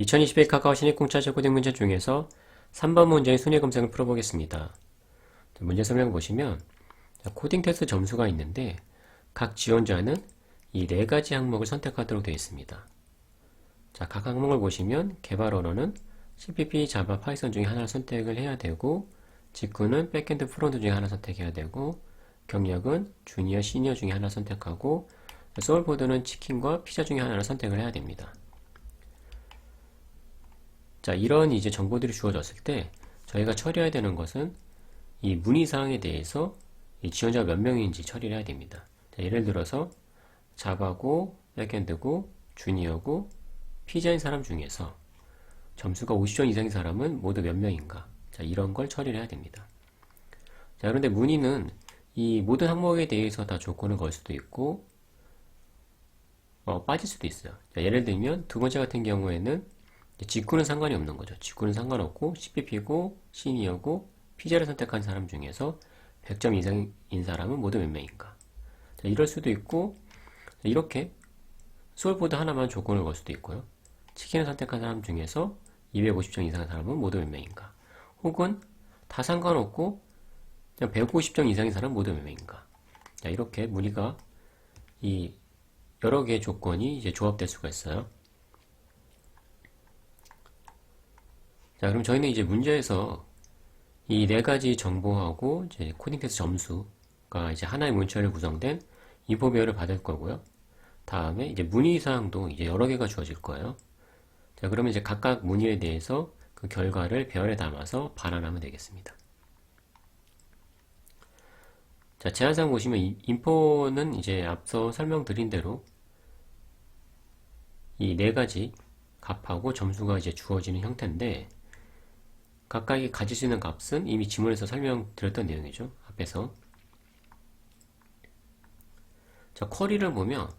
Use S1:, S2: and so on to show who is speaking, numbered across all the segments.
S1: 2021 카카오 신입공짜제 코딩 문제 중에서 3번 문제의 순위 검색을 풀어보겠습니다. 문제 설명 보시면 코딩 테스트 점수가 있는데 각 지원자는 이 네 가지 항목을 선택하도록 되어 있습니다. 자, 각 항목을 보시면 개발 언어는 CPP, 자바, 파이썬 중에 하나를 선택을 해야 되고 직구는 백엔드, 프론트 중에 하나 선택해야 되고 경력은 주니어, 시니어 중에 하나 선택하고 소울보드는 치킨과 피자 중에 하나를 선택을 해야 됩니다. 자, 이런 이제 정보들이 주어졌을 때 저희가 처리해야 되는 것은 이 문의사항에 대해서 이 지원자가 몇 명인지 처리를 해야 됩니다. 자, 예를 들어서 자바고 백엔드고 주니어고 피자인 사람 중에서 점수가 50점 이상인 사람은 모두 몇 명인가? 자, 이런 걸 처리를 해야 됩니다. 자, 그런데 문의는 이 모든 항목에 대해서 다 조건을 걸 수도 있고 빠질 수도 있어요. 자, 예를 들면 두 번째 같은 경우에는 직구는 상관이 없는 거죠. 직구는 상관없고 CPP고 시니어고 피자를 선택한 사람 중에서 100점 이상인 사람은 모두 몇 명인가? 자, 이럴 수도 있고 이렇게 소울보드 하나만 조건을 걸 수도 있고요. 치킨을 선택한 사람 중에서 250점 이상의 사람은 모두 몇 명인가? 혹은 다 상관없고 그냥 150점 이상인 사람은 모두 몇 명인가? 자, 이렇게 문의가 이 여러 개의 조건이 이제 조합될 수가 있어요. 자, 그럼 저희는 이제 문제에서 이 네 가지 정보하고 이제 코딩 테스트 점수가 이제 하나의 문자로 구성된 인포배열을 받을 거고요. 다음에 이제 문의사항도 이제 여러 개가 주어질 거예요. 자, 그러면 이제 각각 문의에 대해서 그 결과를 배열에 담아서 반환하면 되겠습니다. 자, 제한사항 보시면 인포는 이제 앞서 설명드린 대로 이 네 가지 값하고 점수가 이제 주어지는 형태인데 각각이 가질 수 있는 값은 이미 지문에서 설명드렸던 내용이죠. 앞에서. 자, 쿼리를 보면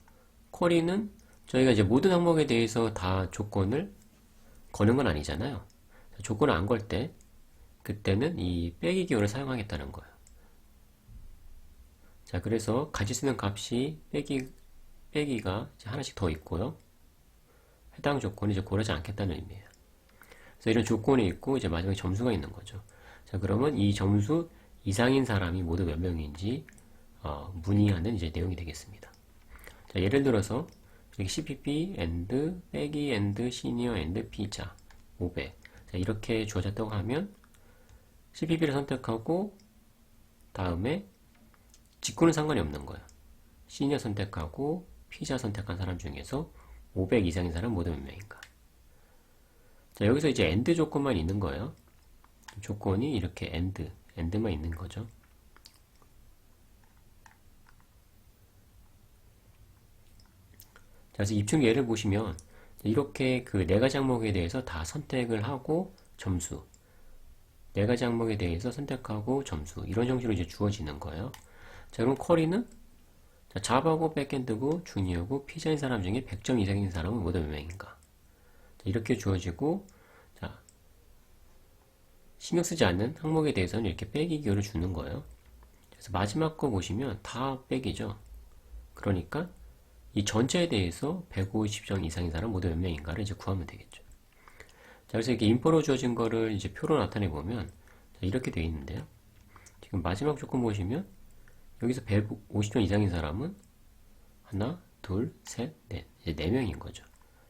S1: 쿼리는 저희가 이제 모든 항목에 대해서 다 조건을 거는 건 아니잖아요. 조건을 안 걸 때 그때는 이 빼기 기호를 사용하겠다는 거예요. 자, 그래서 가질 수 있는 값이 빼기가 이제 하나씩 더 있고요. 해당 조건이 이제 고르지 않겠다는 의미예요. 그래서 이런 조건이 있고 이제 마지막에 점수가 있는 거죠. 자, 그러면 이 점수 이상인 사람이 모두 몇 명인지 문의하는 이제 내용이 되겠습니다. 자, 예를 들어서 이렇게 CPP and 빼기 and 시니어 and 피자 500. 자, 이렇게 주어졌다고 하면 CPP를 선택하고 다음에 직구는 상관이 없는 거예요. 시니어 선택하고 피자 선택한 사람 중에서 500 이상인 사람 모두 몇 명인가? 자, 여기서 이제 AND 조건만 있는 거예요. 조건이 이렇게 AND만 있는 거죠. 자, 그래서 입증 예를 보시면 이렇게 그 네 가지 항목에 대해서 다 선택을 하고 점수, 네 가지 항목에 대해서 선택하고 점수 이런 형식으로 이제 주어지는 거예요. 자, 그럼 쿼리는 자바고 백엔드고 주니어고 피자인 사람 중에 100점 이상인 사람은 모두 몇 명인가? 자, 이렇게 주어지고 자, 신경 쓰지 않는 항목에 대해서는 이렇게 빼기 기호를 주는 거예요. 그래서 마지막 거 보시면 다 빼기죠. 그러니까 이 전체에 대해서 150점 이상인 사람 모두 몇 명인가를 이제 구하면 되겠죠. 자, 그래서 이렇게 인포로 주어진 거를 이제 표로 나타내 보면 이렇게 되어 있는데요. 지금 마지막 조건 보시면 여기서 150점 이상인 사람은 하나, 둘, 셋, 넷. 이제 4명인 거죠.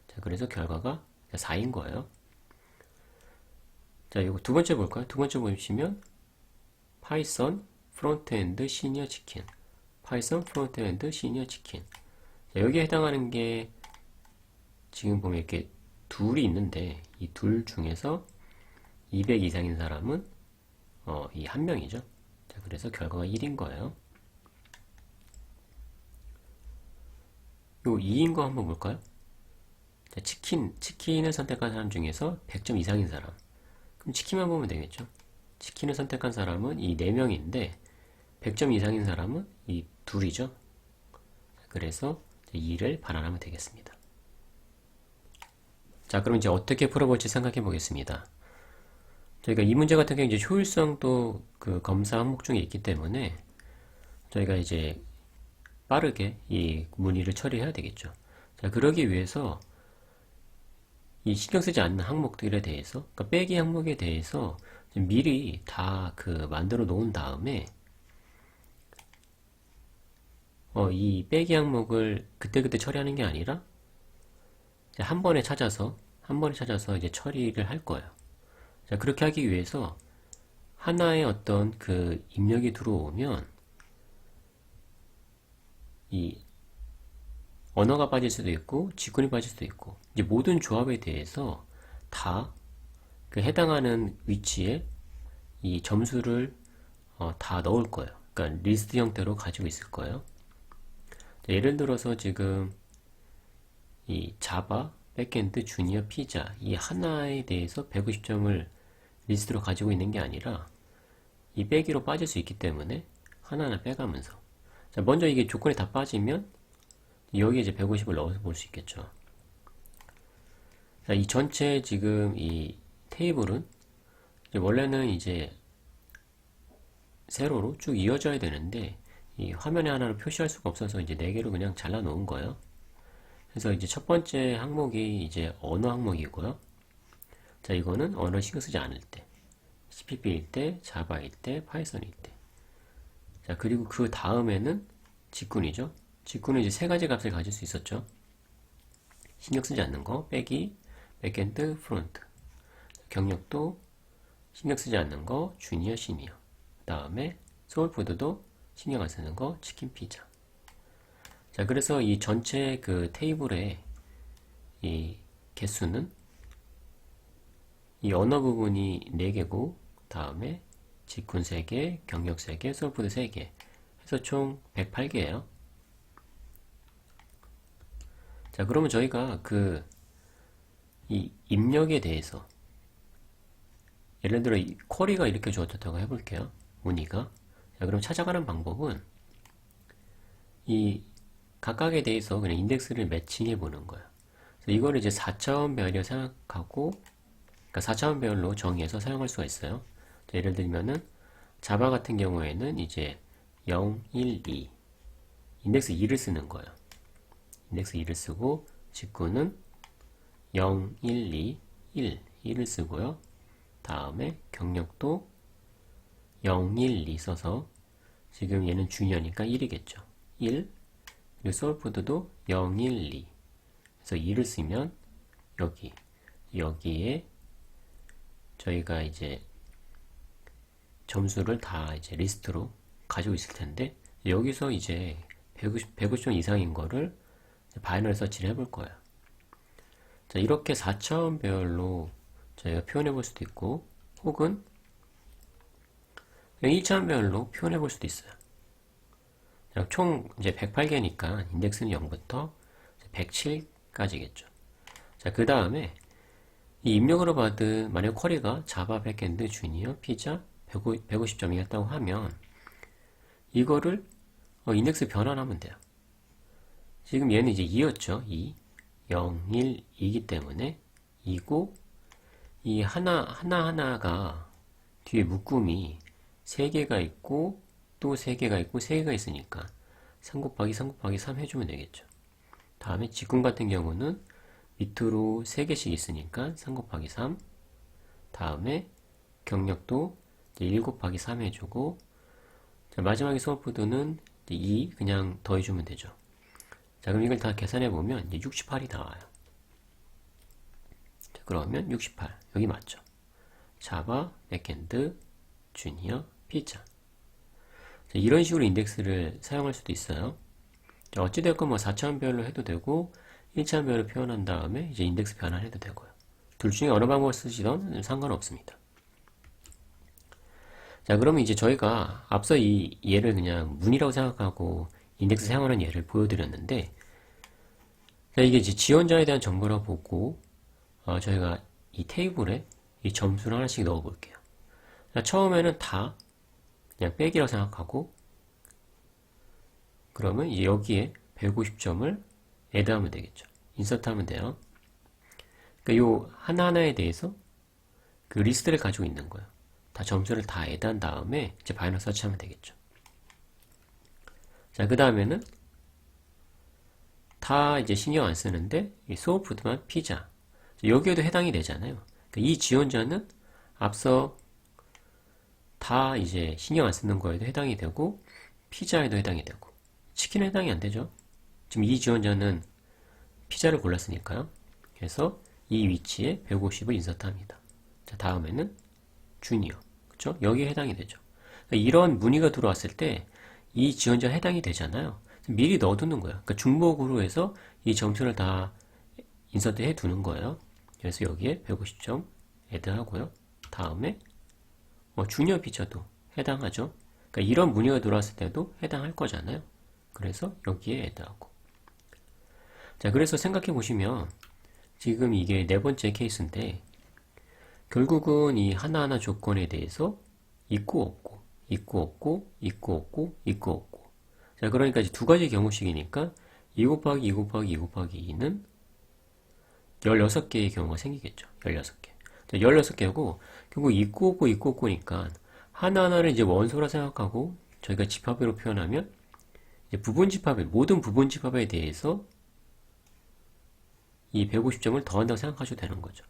S1: 자, 그래서 결과가 4인 거예요. 자, 이거 두 번째 볼까요? 두 번째 보시면 파이썬 프론트엔드 시니어 치킨. 파이썬 프론트엔드 시니어 치킨. 자, 여기에 해당하는 게 지금 보면 이렇게 둘이 있는데 이 둘 중에서 200 이상인 사람은 이 한 명이죠. 자, 그래서 결과가 1인 거예요. 요 2인 거 한번 볼까요? 자, 치킨을 선택한 사람 중에서 100점 이상인 사람. 그럼 치킨만 보면 되겠죠. 치킨을 선택한 사람은 이 4명인데 100점 이상인 사람은 이 둘이죠. 그래서 2를 반환하면 되겠습니다. 자, 그럼 이제 어떻게 풀어볼지 생각해 보겠습니다. 저희가 이 문제 같은 경우 이제 효율성도 그 검사 항목 중에 있기 때문에 저희가 이제 빠르게 이 문의를 처리해야 되겠죠. 자, 그러기 위해서 이 신경 쓰지 않는 항목들에 대해서, 그러니까 빼기 항목에 대해서 미리 다 그 만들어 놓은 다음에 이 빼기 항목을 그때그때 처리하는 게 아니라 이제 한 번에 찾아서 이제 처리를 할 거예요. 자, 그렇게 하기 위해서 하나의 어떤 그 입력이 들어오면 이 언어가 빠질 수도 있고 직군이 빠질 수도 있고 이제 모든 조합에 대해서 다 그 해당하는 위치에 이 점수를 다 넣을 거예요. 그러니까 리스트 형태로 가지고 있을 거예요. 예를 들어서 지금 이 자바, 백엔드, 주니어, 피자 이 하나에 대해서 150점을 리스트로 가지고 있는 게 아니라 이 빼기로 빠질 수 있기 때문에 하나하나 빼가면서 자, 먼저 이게 조건이 다 빠지면 여기에 이제 150을 넣어서 볼 수 있겠죠. 자, 이 전체 지금 이 테이블은 이제 원래는 이제 세로로 쭉 이어져야 되는데 이 화면에 하나로 표시할 수가 없어서 이제 4개로 그냥 잘라 놓은 거예요. 그래서 이제 첫 번째 항목이 이제 언어 항목이고요. 자, 이거는 언어 신경 쓰지 않을 때, CPP일 때, 자바일 때, 파이썬일 때. 자, 그리고 그 다음에는 직군이죠. 직군은 이제 세 가지 값을 가질 수 있었죠. 신경 쓰지 않는 거, 빼기, 백엔드, 프론트. 경력도 신경 쓰지 않는 거, 주니어, 시니어. 그 다음에 소울푸드도 신경 안 쓰는 거, 치킨, 피자. 자, 그래서 이 전체 그 테이블의 이 개수는 이 언어 부분이 4개고, 다음에 직군 3개, 경력 3개, 소울푸드 3개. 해서 총 108개예요. 자, 그러면 저희가 그 이 입력에 대해서 예를 들어 이 쿼리가 이렇게 주어졌다고 해볼게요. 문의가. 자, 그럼 찾아가는 방법은 이 각각에 대해서 그냥 인덱스를 매칭해 보는 거예요. 그래서 이거를 이제 4차원 배열이라고 생각하고, 그러니까 4차원 배열로 정의해서 사용할 수가 있어요. 자, 예를 들면은 자바 같은 경우에는 이제 0, 1, 2 인덱스 2를 쓰는 거예요. 인덱스 2를 쓰고 직구는 0, 1, 2, 1, 1을 쓰고요. 다음에 경력도 0, 1, 2 써서 지금 얘는 주니어니까 1이겠죠. 1 그리고 소울푸드도 0, 1, 2 그래서 2를 쓰면 여기에 저희가 이제 점수를 다 이제 리스트로 가지고 있을 텐데 여기서 이제 150점 이상인 거를 바이너리 서치를 해볼 거예요. 자, 이렇게 4차원 배열로 저희가 표현해 볼 수도 있고 혹은 1차원 배열로 표현해 볼 수도 있어요. 총 이제 108개니까 인덱스는 0부터 107까지겠죠. 자, 그 다음에 이 입력으로 받은 만약 쿼리가 자바, 백엔드, 주니어, 피자 150점이었다고 하면 이거를 인덱스 변환하면 돼요. 지금 얘는 이제 2였죠. 2, 0, 1, 2이기 때문에 2고 이 하나하나가 뒤에 묶음이 3개가 있고 또 3개가 있고 3개가 있으니까 3 곱하기 3 곱하기 3 해주면 되겠죠. 다음에 직군 같은 경우는 밑으로 3개씩 있으니까 3 곱하기 3 다음에 경력도 1 곱하기 3 해주고 자, 마지막에 소울푸드는 2 그냥 더해주면 되죠. 자, 그럼 이걸 다 계산해보면 68이 나와요. 자, 그러면 68 여기 맞죠. 자바, 백엔드, 주니어, 피자 자, 이런 식으로 인덱스를 사용할 수도 있어요. 자, 어찌되었건 뭐 4차원 배열로 해도 되고 1차원 배열로 표현한 다음에 이제 인덱스 변환해도 되고요. 둘 중에 어느 방법을 쓰시던 상관없습니다. 자, 그러면 이제 저희가 앞서 이 예를 그냥 문이라고 생각하고 인덱스 사용하는 예를 보여드렸는데 자, 이게 이제 지원자에 대한 정보라고 보고 저희가 이 테이블에 이 점수를 하나씩 넣어 볼게요. 자, 처음에는 다 그냥 빼기라고 생각하고 그러면 이제 여기에 150점을 애드하면 되겠죠. 인서트 하면 돼요. 그러니까 요 하나하나에 대해서 그 리스트를 가지고 있는 거예요. 다 점수를 다 애드한 다음에 이제 바이너리 서치하면 되겠죠. 자, 그 다음에는 다 이제 신경 안 쓰는데 이 소울푸드만 피자. 여기에도 해당이 되잖아요. 그러니까 이 지원자는 앞서 다 이제 신경 안 쓰는 거에도 해당이 되고 피자에도 해당이 되고 치킨에 해당이 안 되죠. 지금 이 지원자는 피자를 골랐으니까요. 그래서 이 위치에 150을 인서트합니다. 자, 다음에는 주니어. 그쵸? 여기에 해당이 되죠. 그러니까 이런 문의가 들어왔을 때 이 지원자 해당이 되잖아요. 미리 넣어두는 거예요. 그러니까 중복으로 해서 이 점수를 다 인서트 해 두는 거예요. 그래서 여기에 150점 애드하고요. 다음에 주니어 피처도 해당하죠. 그러니까 이런 문의가 들어왔을 때도 해당할 거잖아요. 그래서 여기에 애드하고. 자, 그래서 생각해 보시면 지금 이게 네 번째 케이스인데 결국은 이 하나하나 조건에 대해서 있고 없고, 있고 없고, 있고 없고, 있고 없고. 자, 그러니까 이제 두 가지 경우씩이니까 2 곱하기 2 곱하기 2 곱하기 2는 16개의 경우가 생기겠죠. 16개. 자, 16개고, 결국 있고 없고, 있고 없고니까 하나하나를 이제 원소라 생각하고 저희가 집합으로 표현하면 이제 모든 부분 집합에 대해서 이 150점을 더한다고 생각하셔도 되는 거죠.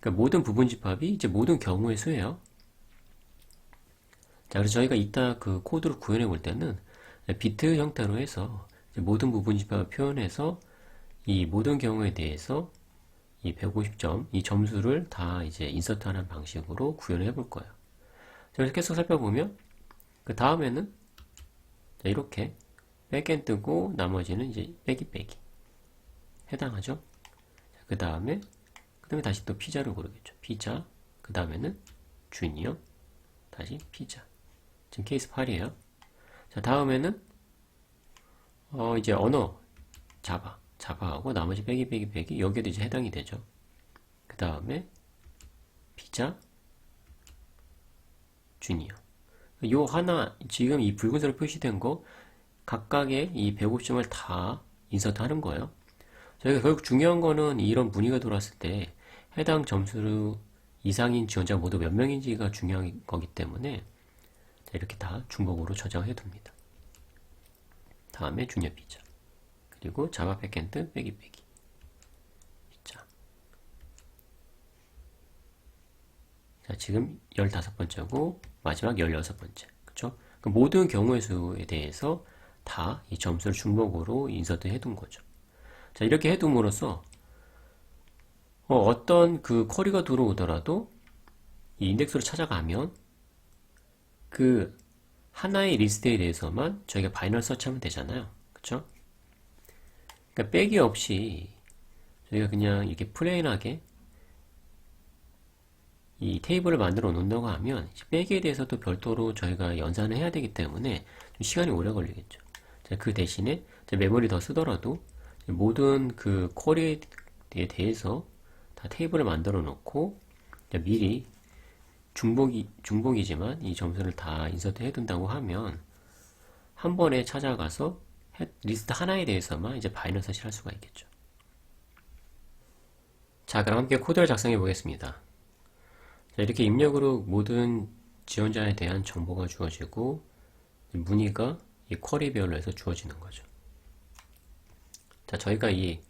S1: 그러니까 모든 부분 집합이 이제 모든 경우의 수예요. 자, 그래서 저희가 이따 그 코드를 구현해 볼 때는 비트 형태로 해서 모든 부분 집합을 표현해서 이 모든 경우에 대해서 이 150점, 이 점수를 다 이제 인서트하는 방식으로 구현해 볼 거예요. 그래서 계속 살펴보면 그 다음에는 이렇게 백엔드고 나머지는 이제 빼기 해당하죠. 그 다음에 다시 또 피자를 고르겠죠. 피자. 그 다음에는 주니어. 다시 피자. 지금 케이스 8이에요. 자, 다음에는 이제 언어 자바하고 나머지 빼기 여기에도 이제 해당이 되죠. 그 다음에 피자 주니어. 요 하나 지금 이 붉은색으로 표시된 거 각각의 이 150점을 다 인서트 하는 거예요. 저희가 결국 중요한 거는 이런 문의가 들어왔을 때 해당 점수 이상인 지원자 모두 몇 명인지가 중요한 거기 때문에 이렇게 다 중복으로 저장해 둡니다. 다음에 주니어 피자. 그리고 자바 백엔드 빼기 피자. 자, 지금 15번째고 마지막 16번째. 그쵸? 그 모든 경우의 수에 대해서 다 이 점수를 중복으로 인서트 해둔 거죠. 자, 이렇게 해둠으로써 어떤 그 쿼리가 들어오더라도 이 인덱스로 찾아가면 그 하나의 리스트에 대해서만 저희가 바이널 서치하면 되잖아요. 그쵸? 그러니까 빼기 없이 저희가 그냥 이렇게 플레인하게 이 테이블을 만들어 놓는다고 하면 빼기에 대해서도 별도로 저희가 연산을 해야 되기 때문에 좀 시간이 오래 걸리겠죠. 자, 그 대신에 메모리 더 쓰더라도 모든 그 쿼리에 대해서 다 테이블을 만들어 놓고 미리 중복이지만 이 점수를 다 인서트 해둔다고 하면 한 번에 찾아가서 리스트 하나에 대해서만 이제 바이널 서치를 할 수가 있겠죠. 자, 그럼 함께 코드를 작성해 보겠습니다. 자, 이렇게 입력으로 모든 지원자에 대한 정보가 주어지고 문의가 이 쿼리별로 해서 주어지는 거죠. 자, 저희가 이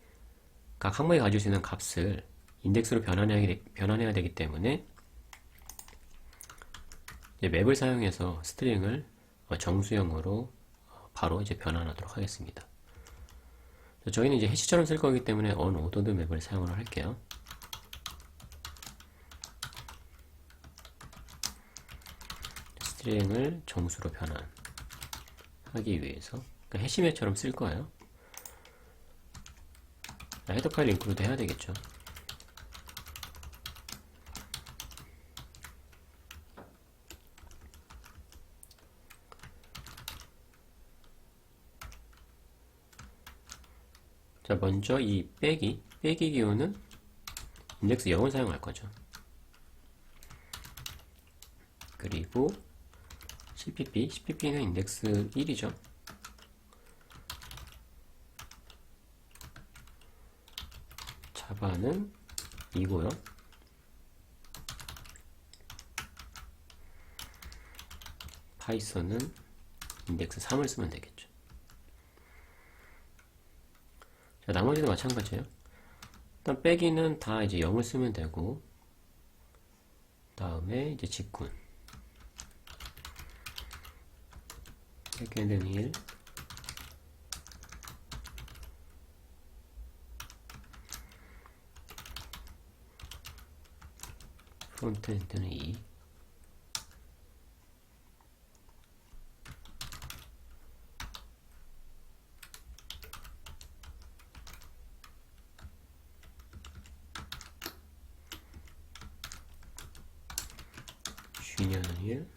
S1: 각 항목이 가질 수 있는 값을 인덱스로 변환해야 되기 때문에 이제 맵을 사용해서 스트링을 정수형으로 바로 이제 변환하도록 하겠습니다. 자, 저희는 이제 해시처럼 쓸 거기 때문에 언오더드 맵을 사용을 할게요. 스트링을 정수로 변환하기 위해서 그러니까 해시맵처럼 쓸 거예요. 헤더 파일 인크루드 해야 되겠죠. 자, 먼저 이 빼기 기호는 인덱스 0을 사용할 거죠. 그리고 CPP는 인덱스 1이죠. 자바는 2고요. 파이썬은 인덱스 3을 쓰면 되겠죠. 자, 나머지도 마찬가지예요. 일단 빼기는 다 이제 0을 쓰면 되고, 다음에 이제 직군. 백엔드는 1, 프론트엔드는 2. 주니어는 1.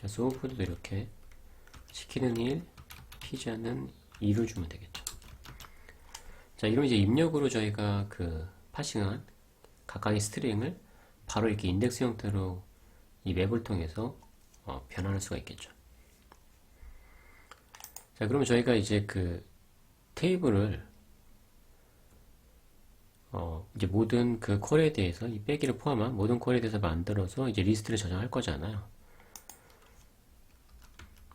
S1: 자, 소울푸드도 이렇게 치킨은 1, 피자는 2를 주면 되겠죠. 자, 이러면 이제 입력으로 저희가 그 파싱한 각각의 스트링을 바로 이렇게 인덱스 형태로 이 맵을 통해서 변환할 수가 있겠죠. 자, 그러면 저희가 이제 그 테이블을 이제 모든 그 쿼리에 대해서 이 빼기를 포함한 모든 쿼리에 대해서 만들어서 이제 리스트를 저장할 거잖아요.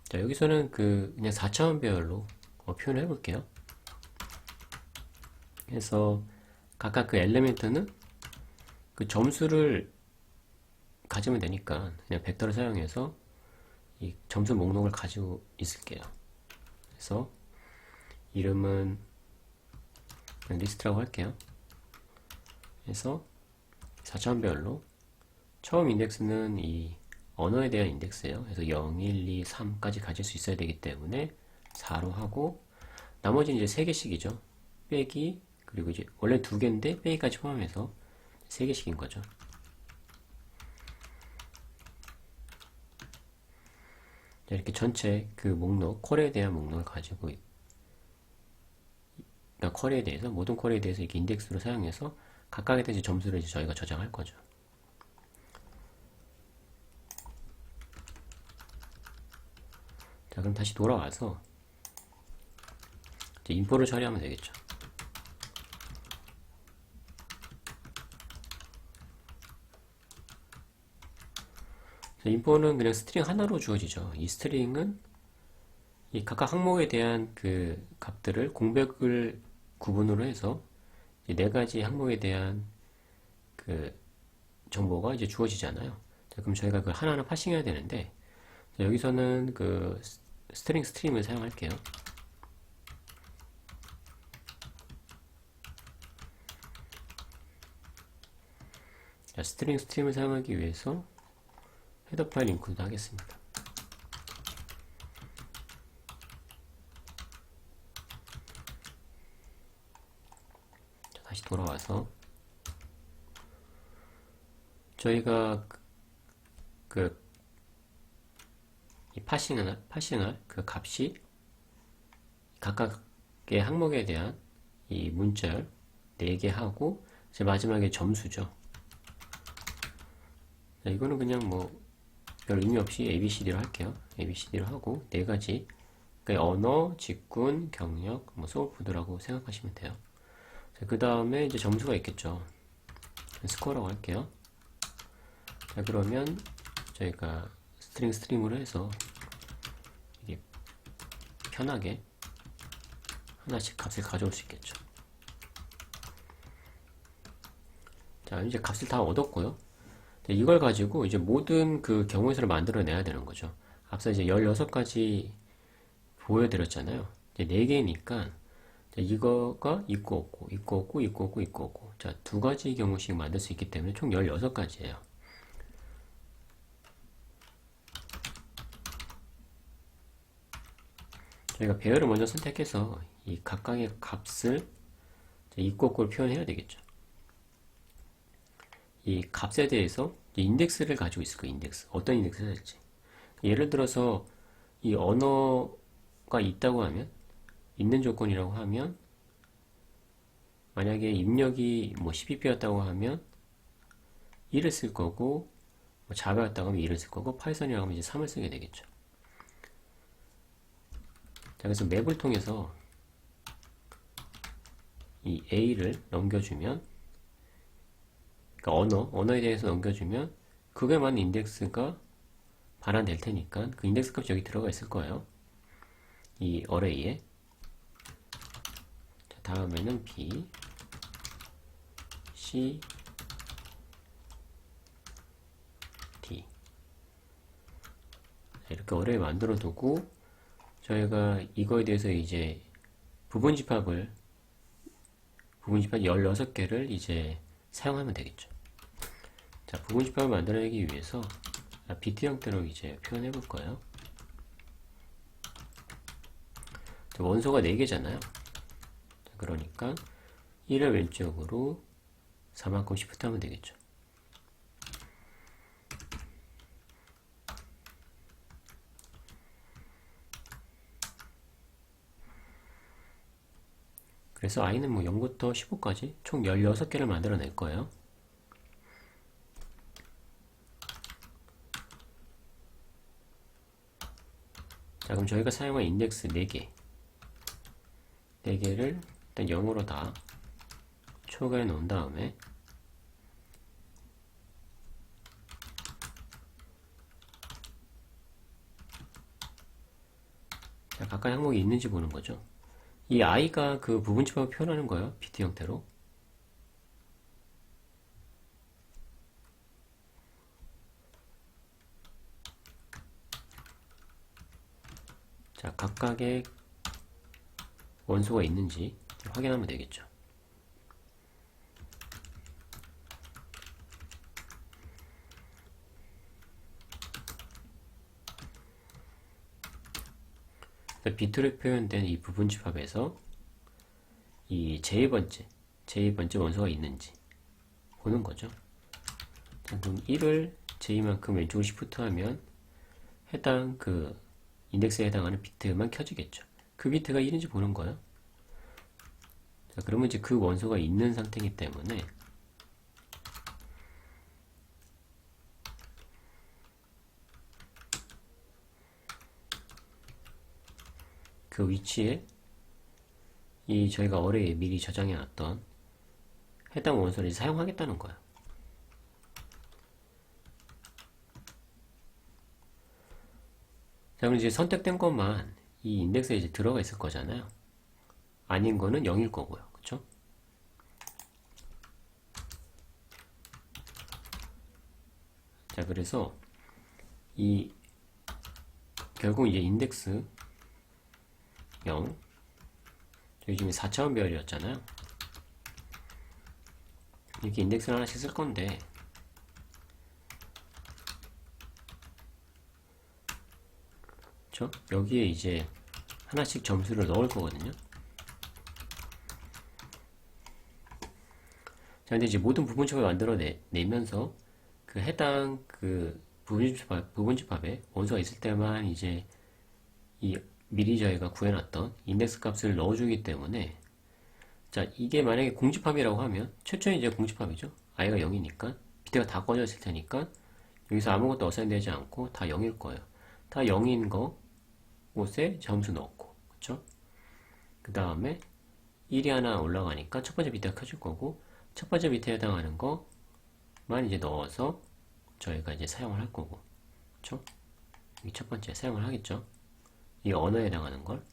S1: 자, 여기서는 그 그냥 4차원 배열로 표현을 해볼게요. 그래서 각각 그 엘리멘트는 그 점수를 가지면 되니까 그냥 벡터를 사용해서 이 점수 목록을 가지고 있을게요. 그래서 이름은 그냥 리스트라고 할게요. 그래서 4차원 배열로 처음 인덱스는 이 언어에 대한 인덱스예요. 그래서 0, 1, 2, 3까지 가질 수 있어야 되기 때문에 4로 하고, 나머지는 이제 3개씩이죠. 빼기, 그리고 이제 원래 2개인데 빼기까지 포함해서 3개씩인 거죠. 자, 이렇게 전체 그 목록, 쿼리에 대한 목록을 가지고 그러니까 쿼리에 대해서, 모든 쿼리에 대해서 이렇게 인덱스로 사용해서 각각에 대해서 점수를 이제 저희가 저장할 거죠. 자, 그럼 다시 돌아와서 이제 인포를 처리하면 되겠죠. 자, 인포는 그냥 스트링 하나로 주어지죠. 이 스트링은 이 각각 항목에 대한 그 값들을 공백을 구분으로 해서 네 가지 항목에 대한 그 정보가 이제 주어지잖아요. 자, 그럼 저희가 그걸 하나하나 파싱해야 되는데, 자, 여기서는 그 스트링 스트림을 사용할게요. 자, 스트링 스트림을 사용하기 위해서 헤더 파일 인클루드 하겠습니다. 자, 다시 돌아와서 저희가 이 파싱할 그 값이 각각의 항목에 대한 이 문자열 4개 하고, 이제 마지막에 점수죠. 자, 이거는 그냥 뭐 별 의미 없이 ABCD로 할게요. ABCD로 하고 4가지, 그러니까 언어, 직군, 경력, 뭐 소울푸드라고 생각하시면 돼요. 자, 그 다음에 이제 점수가 있겠죠. 스코어라고 할게요. 자, 그러면 저희가 스트링으로 해서 이게 편하게 하나씩 값을 가져올 수 있겠죠. 자, 이제 값을 다 얻었고요. 이걸 가지고 이제 모든 그 경우에서를 만들어내야 되는 거죠. 앞서 이제 16가지 보여드렸잖아요. 이제 4개니까 이거가 있고 없고, 있고 없고, 있고 없고, 있고 없고. 자, 2가지 경우씩 만들 수 있기 때문에 총 16가지예요. 저희가 배열을 먼저 선택해서 이 각각의 값을 있고 없고를 표현해야 되겠죠. 이 값에 대해서 인덱스를 가지고 있을 거예요. 인덱스. 어떤 인덱스를 할지. 예를 들어서 이 언어가 있다고 하면, 있는 조건이라고 하면, 만약에 입력이 뭐 12p였다고 하면 1을 쓸 거고, 뭐 자바였다고 하면 2를 쓸 거고, 파이썬이라고 하면 이제 3을 쓰게 되겠죠. 자, 그래서 맵을 통해서 이 A를 넘겨주면, 그러니까 언어에 대해서 넘겨주면 그거에 맞는 인덱스가 반환될 테니까 그 인덱스 값이 여기 들어가 있을 거예요. 이 어레이에. 자, 다음에는 B, C, D. 이렇게 어레이 만들어 두고 저희가 이거에 대해서 이제 부분집합 16개를 이제 사용하면 되겠죠. 자, 부분집합을 만들어내기 위해서 비트 형태로 이제 표현해 볼 거예요. 원소가 4개잖아요. 그러니까 1을 왼쪽으로 4만큼 시프트 하면 되겠죠. 그래서 i는 뭐 0부터 15까지 총 16개를 만들어낼 거예요. 자, 그럼 저희가 사용한 인덱스 4개를 일단 0으로 다 초기화해 놓은 다음에 자, 각각 항목이 있는지 보는 거죠. 이 i가 그 부분집합을 표현하는 거예요. 비트 형태로. 자, 각각의 원소가 있는지 확인하면 되겠죠. 비트로 표현된 이 부분집합에서 이 제2번째 원소가 있는지 보는 거죠. 자, 그럼 1을 제2만큼 왼쪽으로 시프트하면 해당 그 인덱스에 해당하는 비트만 켜지겠죠. 그 비트가 1인지 보는 거예요. 자, 그러면 이제 그 원소가 있는 상태이기 때문에 그 위치에 이 저희가 어레이에 미리 저장해 놨던 해당 원소를 사용하겠다는 거예요. 자, 그럼 이제 선택된 것만 이 인덱스에 이제 들어가 있을 거잖아요. 아닌 거는 0일 거고요. 그쵸? 자, 그래서 이 결국 이제 인덱스 0, 저희 지금 4차원 배열이었잖아요. 이렇게 인덱스를 하나씩 쓸 건데 그쵸? 여기에 이제 하나씩 점수를 넣을 거거든요. 자, 근데 이제 모든 부분집합을 만들어내면서 그 해당 그 부분집합에 원소가 있을 때만 이제 이 미리 저희가 구해놨던 인덱스 값을 넣어주기 때문에 자, 이게 만약에 공집합이라고 하면 최초의 이제 공집합이죠. i가 0이니까 비트가 다 꺼져 있을 테니까 여기서 아무것도 어사인 되지 않고 다 0일 거예요. 다 0인 거 곳에 점수 넣고 그쵸? 그 다음에 1이 하나 올라가니까 첫 번째 비트가 켜질 거고 첫 번째 비트에 해당하는 거만 이제 넣어서 저희가 이제 사용을 할 거고 그쵸? 이 첫 번째 사용을 하겠죠. 이 언어에 해당하는 걸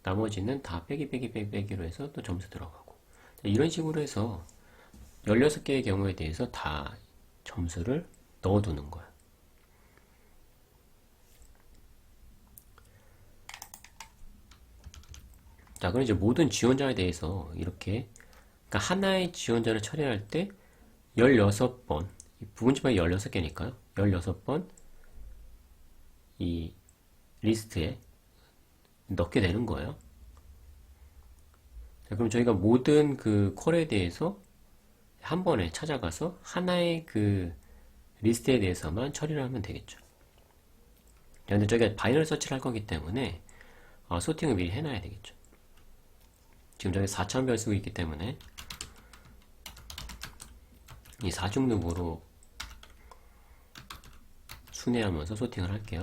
S1: 나머지는 다 빼기로 해서 또 점수 들어가고 이런 식으로 해서 16개의 경우에 대해서 다 점수를 넣어두는 거야. 자, 그럼 이제 모든 지원자에 대해서 이렇게 그러니까 하나의 지원자를 처리할 때 16번 부분집합이 16개니까요. 16번 이 리스트에 넣게 되는 거예요. 자, 그럼 저희가 모든 그 퀄에 대해서 한 번에 찾아가서 하나의 그 리스트에 대해서만 처리를 하면 되겠죠. 근데 저희가 바이너리 서치를 할 거기 때문에 소팅을 미리 해놔야 되겠죠. 지금 저희 4차원별 쓰고 있기 때문에 이 4중등으로 순회하면서 소팅을 할게요.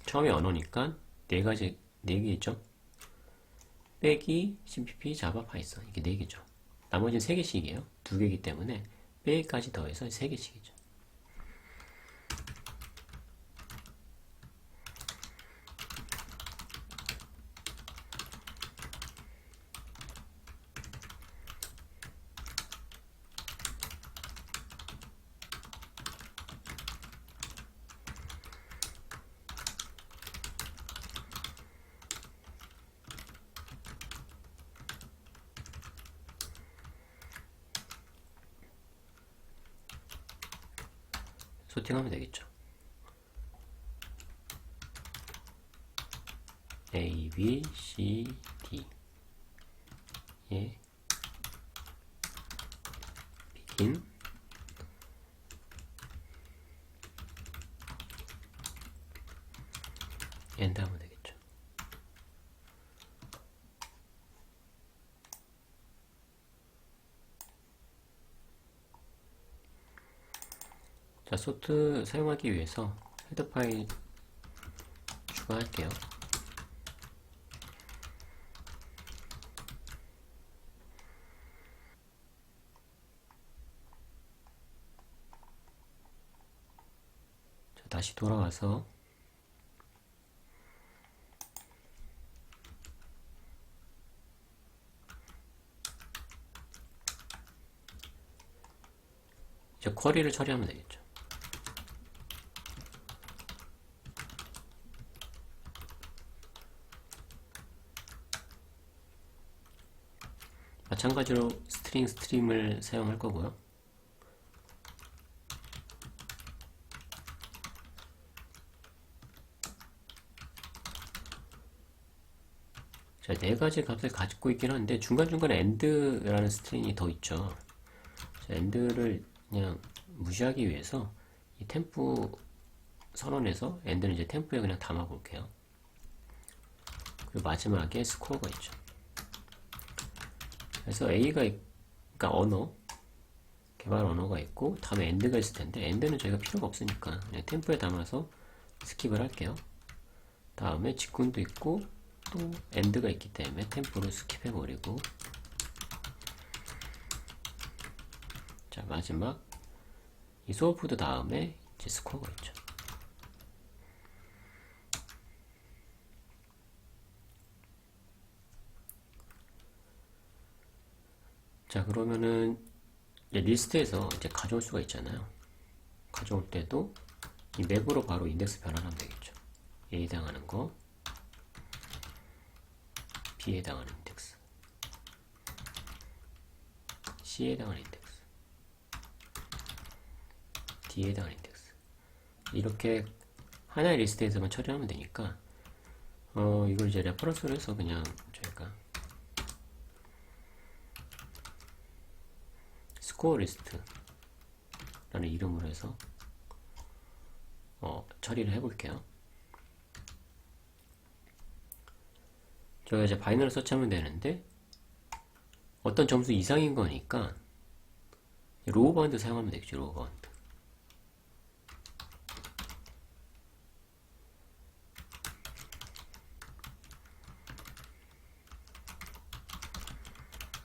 S1: 처음에 언어니까 4개 있죠. 빼기 cpp 자바 파이썬 이게 4개죠. 나머지는 3개씩이에요. 2개이기 때문에 빼기까지 더해서 3개씩이죠. 소팅하면 되겠죠. A, B, C, D 예 begin end 하면 되겠죠. 자, 소트 사용하기 위해서 헤더 파일 추가할게요. 자, 다시 돌아와서 이제 쿼리를 처리하면 되겠죠. 마찬가지로 스트림을 사용할 거고요. 자, 4가지 값을 가지고 있긴 한데 중간중간에 end라는 스트링이 더 있죠. 자, end를 그냥 무시하기 위해서 이 템프 선언에서 end는 이제 템프에 그냥 담아 볼게요. 그리고 마지막에 스코어가 있죠. 그래서 A가 그러니까 언어 개발 언어가 있고 다음에 end가 있을 텐데 end는 저희가 필요가 없으니까 그냥 템프에 담아서 스킵을 할게요. 다음에 직군도 있고 또 end가 있기 때문에 템프로 스킵해 버리고 자 마지막 이 소프트 다음에 이제 스코어가 있죠. 자 그러면은 이제 리스트에서 이제 가져올 수가 있잖아요. 가져올 때도 이 맵으로 바로 인덱스 변환하면 되겠죠. A에 해당하는 거 B에 해당하는 인덱스 C에 해당하는 인덱스 D에 해당하는 인덱스 이렇게 하나의 리스트에서만 처리하면 되니까 이걸 이제 레퍼런스로 해서 그냥 저희가 스코어 리스트라는 이름으로 해서 처리를 해볼게요. 저희가 이제 바이너리 서치하면 되는데 어떤 점수 이상인 거니까 로우 바운드 사용하면 되겠죠. 로우 바운드.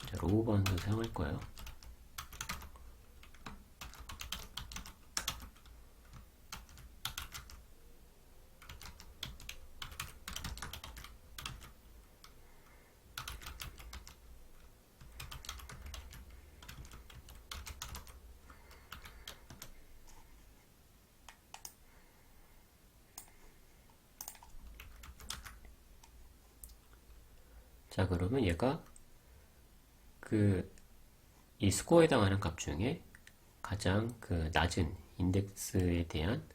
S1: 자, 로우 바운드 사용할 거예요. 자 그러면 얘가 이 스코어에 해당하는 값 중에 가장 낮은 인덱스에 대한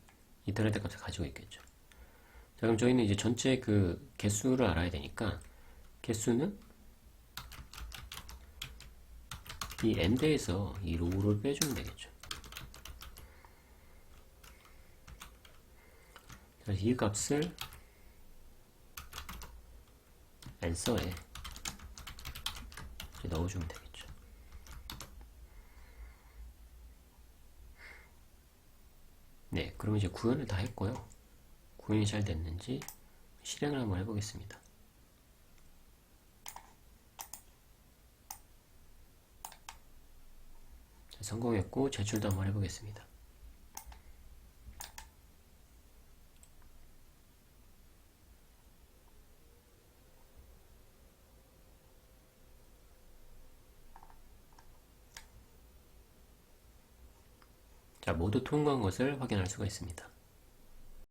S1: 이터널 값을 가지고 있겠죠. 자 그럼 저희는 이제 전체 개수를 알아야 되니까 개수는 이 end에서 이 로우를 빼주면 되겠죠. 자, 이 값을 answer에 넣어주면 되겠죠. 네, 그럼 이제 구현을 다 했고요. 구현이 잘 됐는지 실행을 한번 해보겠습니다. 성공했고 제출도 한번 해보겠습니다. 자, 모두 통과한 것을 확인할 수가 있습니다.